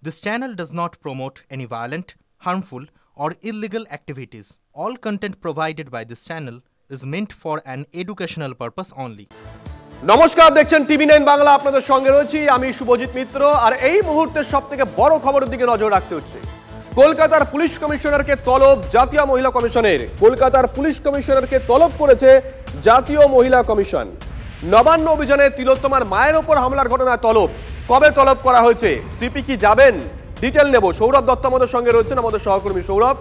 This channel does not promote any violent, harmful, or illegal activities. All content provided by this channel is meant for an educational purpose only. নমস্কার, দেখছেন টিভি9 বাংলা। আপনাদের সঙ্গে রয়েছি আমি শুভজিৎ মিত্র। আর এই মুহূর্তের সবথেকে বড় খবরের দিকে নজর রাখতে হচ্ছে। কলকাতার পুলিশ কমিশনারকে তলব জাতীয় মহিলা কমিশনের। কলকাতার পুলিশ কমিশনারকে তলব করেছে জাতীয় মহিলা কমিশন। নবান্ন অভিযানে তিলোত্তমার মায়ের ওপর হামলার ঘটনায় তলব। কবে তলব করা হয়েছে, সিপি কি যাবেন, ডিটেল নেব। সৌরভ দত্ত আমাদের সঙ্গে রয়েছেন, আমাদের সহকর্মী। সৌরভ,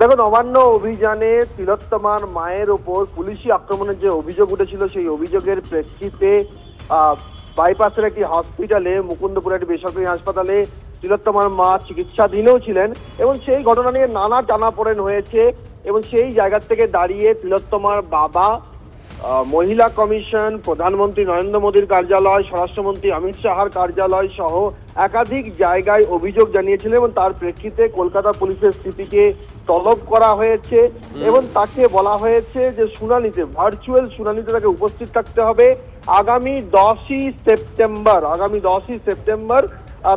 দেখো, নবান্ন অভিযানে তিলোত্তমার মায়ের ওপর পুলিশি আক্রমণের যে অভিযোগ উঠেছিল, সেই অভিযোগের প্রেক্ষিতে বাইপাসের একটি হসপিটালে, মুকুন্দপুরের একটি বেসরকারি হাসপাতালে তিলোত্তমার মা চিকিৎসাধীনও ছিলেন এবং সেই ঘটনা নিয়ে নানা টানাপোড়েন হয়েছে। এবং সেই জায়গা থেকে দাঁড়িয়ে তিলোত্তমার বাবা, মহিলা কমিশন, প্রধানমন্ত্রী নরেন্দ্র মোদীর কার্যালয়, স্বরাষ্ট্রমন্ত্রী অমিত শাহর কার্যালয় সহ একাধিক জায়গায় অভিযোগ জানিয়েছিলেন এবং তার প্রেক্ষিতে কলকাতা পুলিশের সিপিকে তলব করা হয়েছে এবং তাকে বলা হয়েছে যে শুনানিতে, ভার্চুয়াল শুনানিতে তাকে উপস্থিত থাকতে হবে আগামী 10ই সেপ্টেম্বর।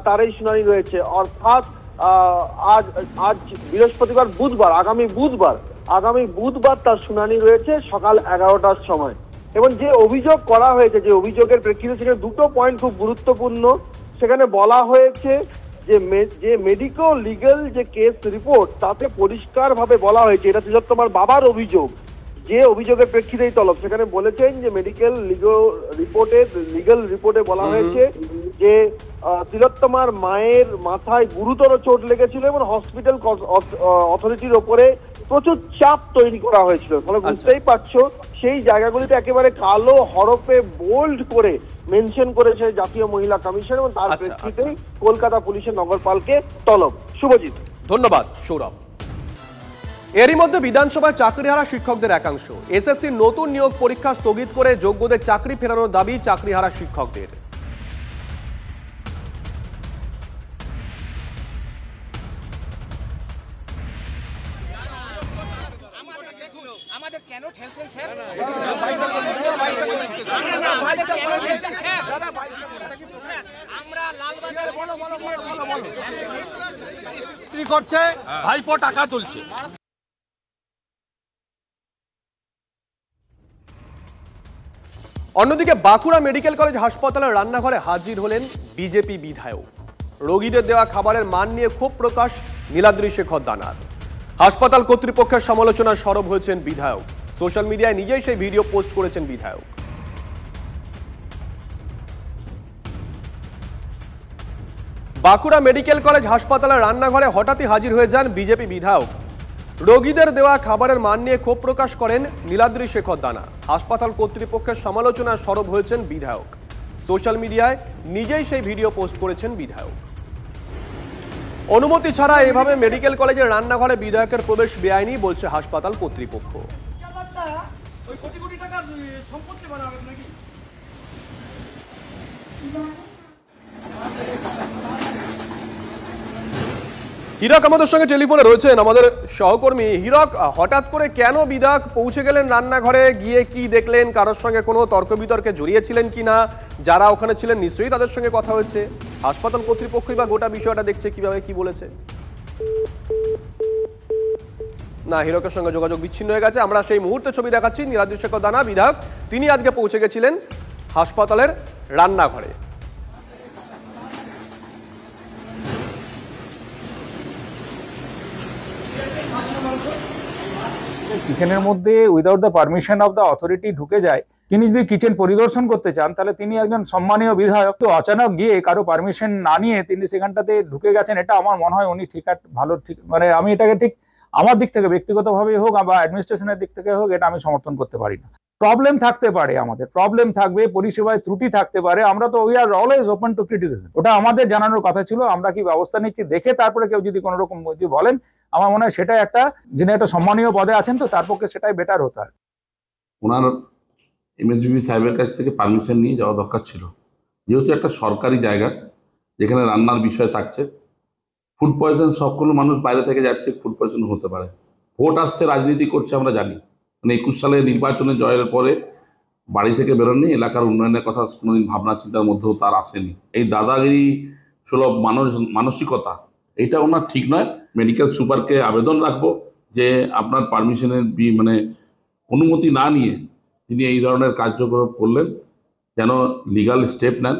তার এই শুনানি রয়েছে, অর্থাৎ আজ বৃহস্পতিবার, আগামী বুধবার তার শুনানি রয়েছে সকাল 11টার সময়। এবং যে অভিযোগ করা হয়েছে, যে অভিযোগের প্রেক্ষিতে, সেখানে দুটো পয়েন্ট খুব গুরুত্বপূর্ণ। সেখানে বলা হয়েছে যে মেডিকো লিগ্যাল যে কেস রিপোর্ট, তাতে পরিষ্কারভাবে বলা হয়েছে, এটা তিলোত্তমার বাবার অভিযোগ, যে অভিযোগের প্রেক্ষিতেই তলব। সেখানে বলেছেন যে লিগ্যাল রিপোর্টে বলা হয়েছে যে তিলোত্তমার মায়ের মাথায় গুরুতর চোট লেগেছিল এবং হসপিটাল অথরিটির ওপরে প্রচুর চাপ তৈরি করা হয়েছিল। ফলে বুঝতেই পারছো, সেই জায়গাগুলিতে একেবারে কালো হরফে বোল্ড করে মেনশন করেছে জাতীয় মহিলা কমিশন এবং তার প্রেক্ষিতেই কলকাতা পুলিশের নগরপালকে তলব। শুভজিৎ, ধন্যবাদ সৌরভ। এরই মধ্যে বিধানসভায় চাকরিহারা শিক্ষকদের একাংশ এসএসসির নতুন নিয়োগ পরীক্ষা স্থগিত করে যোগ্যদের চাকরি ফেরানোর দাবি চাকরিহারা শিক্ষকদের। করছে ভাইপো টাকা তুলছে। অন্যদিকে বাঁকুড়া মেডিকেল কলেজ হাসপাতালের রান্নাঘরে হাজির হলেন বিজেপি বিধায়ক। রোগীদের দেওয়া খাবারের মান নিয়ে ক্ষোভ প্রকাশ নীলাদ্রি শেখর দানার। হাসপাতাল কর্তৃপক্ষের সমালোচনার সরব হয়েছেন বিধায়ক। সোশ্যাল মিডিয়ায় নিজেই সেই ভিডিও পোস্ট করেছেন বিধায়ক। বাঁকুড়া মেডিকেল কলেজ হাসপাতালের রান্নাঘরে হঠাৎই হাজির হয়ে যান বিজেপি বিধায়ক। রোগীদের দেওয়া খাবারের মান নিয়ে ক্ষোভ প্রকাশ করেন নীলাদ্রি শেখর দানা। হাসপাতাল কর্তৃপক্ষের সমালোচনার সরব হয়েছেন বিধায়ক। সোশ্যাল মিডিয়ায় নিজেই সেই ভিডিও পোস্ট করেছেন বিধায়ক। অনুমতি ছাড়া এভাবে মেডিকেল কলেজের রান্নাঘরে বিধায়কের প্রবেশ বেআইনি বলছে হাসপাতাল কর্তৃপক্ষ। হীরক আমাদের সঙ্গে টেলিফোনে রয়েছেন, আমাদের সহকর্মী। হীরক, হঠাৎ করে কেন বিধায়ক পৌঁছে গেলেন রান্নাঘরে? গিয়ে কি দেখলেন? কারোর সঙ্গে কোনো তর্ক বিতর্কে জড়িয়েছিলেন কিনা? যারা ওখানে ছিলেন নিশ্চয়ই তাদের সঙ্গে কথা হয়েছে। হাসপাতাল কর্তৃপক্ষই বা গোটা বিষয়টা দেখছে কিভাবে, কি বলেছে? না, হীরকের সঙ্গে যোগাযোগ বিচ্ছিন্ন হয়ে গেছে। আমরা সেই মুহূর্তে ছবি দেখাচ্ছি। নীলাদ্রি শেখর দানা বিধায়ক, তিনি আজকে পৌঁছে গেছিলেন হাসপাতালের রান্নাঘরে। কিচেনের মধ্যে without the permission of the authority ঢুকে যায়। তিনি যদি কিচেন পরিদর্শন করতে চান, তাহলে তিনি একজন সম্মানীয় বিধায়ক। তো অচানক গিয়ে কারো পারমিশন না নিয়ে তিনি সেখানটাতে ঢুকে গেছেন, এটা আমার মনে হয় উনি ঠিক মানে আমি এটাকে ঠিক আমার দিক থেকে ব্যক্তিগতভাবে হোক বা অ্যাডমিনিস্ট্রেশনের দিক থেকে হোক, এটা আমি সমর্থন করতে পারি না। প্রবলেম থাকতে পারে, আমাদের প্রবলেম থাকবে, পরিষেবায় ত্রুটি থাকতে পারে। আমরা তো we are always open to criticism. ওটা আমাদের জানানোর কথা ছিল। আমরা কি ব্যবস্থা নিচ্ছি দেখে তারপরে কেউ যদি কোনো রকম বলেন, আমার মনে হয় সেটা একটা, যিনি একটা সম্মানীয় পদে আছেন, তো তার পক্ষে সেটাই বেটার হতো। আর ওনার এমএসবি সাহেবের কাছ থেকে পারমিশন নিয়ে যাওয়া দরকার ছিল, যেহেতু একটা সরকারি জায়গা যেখানে রান্নার বিষয় থাকছে। ফুড পয়জন, সবগুলো মানুষ বাইরে থেকে যাচ্ছে, ফুড পয়জন হতে পারে। ভোট আসছে, রাজনীতি করছে, আমরা জানি। মানে 21 সালে নির্বাচনে জয়ের পরে বাড়ি থেকে বেরোননি, এলাকার উন্নয়নের কথা কোনোদিন ভাবনা চিন্তার মধ্যেও তার আসেনি। এই দাদাগিরি সুলভ মানসিকতা, এটা ওনার ঠিক নয়। মেডিকেল সুপারকে আবেদন রাখবো যে আপনার পারমিশনের মানে অনুমতি না নিয়ে তিনি এই ধরনের কার্যক্রম করলেন, যেন লিগাল স্টেপ নেন।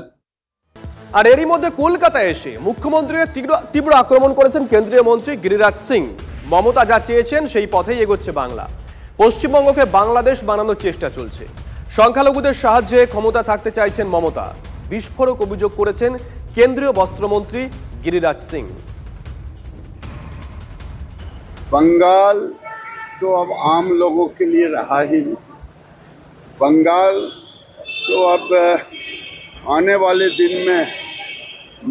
আর এরই মধ্যে কলকাতায় এসে মুখ্যমন্ত্রীকে তীব্র আক্রমণ করেছেন কেন্দ্রীয় মন্ত্রী গিরিরাজ সিং। মমতা যা চেয়েছেন সেই পথেই এগোচ্ছে বাংলা। পশ্চিমবঙ্গকে বাংলাদেশ বানানোর চেষ্টা চলছে। সংখ্যালঘুদের সাহায্যে ক্ষমতা থাকতে চাইছেন মমতা। বিস্ফোরক অভিযোগ করেছেন কেন্দ্রীয় বস্ত্রমন্ত্রী গিরিরাজ সিং। बंगाल तो अब आम लोगों के लिए रहा ही नहीं। बंगाल तो अब आने वाले दिन में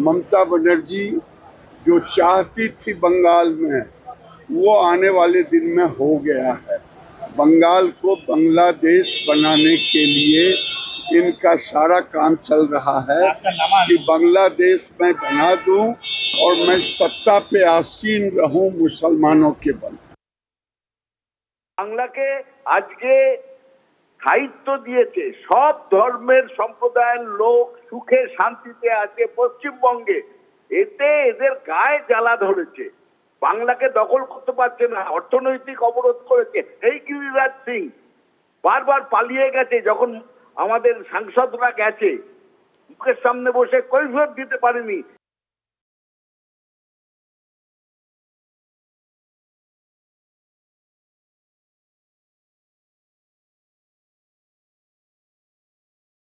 ममता बनर्जी जो चाहती थी बंगाल में, वो आने वाले दिन में हो गया है। बंगाल को बांग्लादेश बनाने के लिए इनका सारा काम चल रहा है कि बांग्लादेश मैं बना दूं और मैं सत्ता पे आसीन रहूं मुसलमानों के बल। বাংলাকে আজকে সাহিত্য দিয়েছে, সব ধর্মের সম্প্রদায়ের লোক সুখে শান্তিতে আছে পশ্চিমবঙ্গে। এতে এদের গায়ে জ্বালা ধরেছে, বাংলাকে দখল করতে পারছে না, অর্থনৈতিক অবরোধ করেছে। এই গিরিরাজ সিং বারবার পালিয়ে গেছে, যখন আমাদের সাংসদরা গেছে মুখের সামনে বসে কৈফিয়ত দিতে পারেনি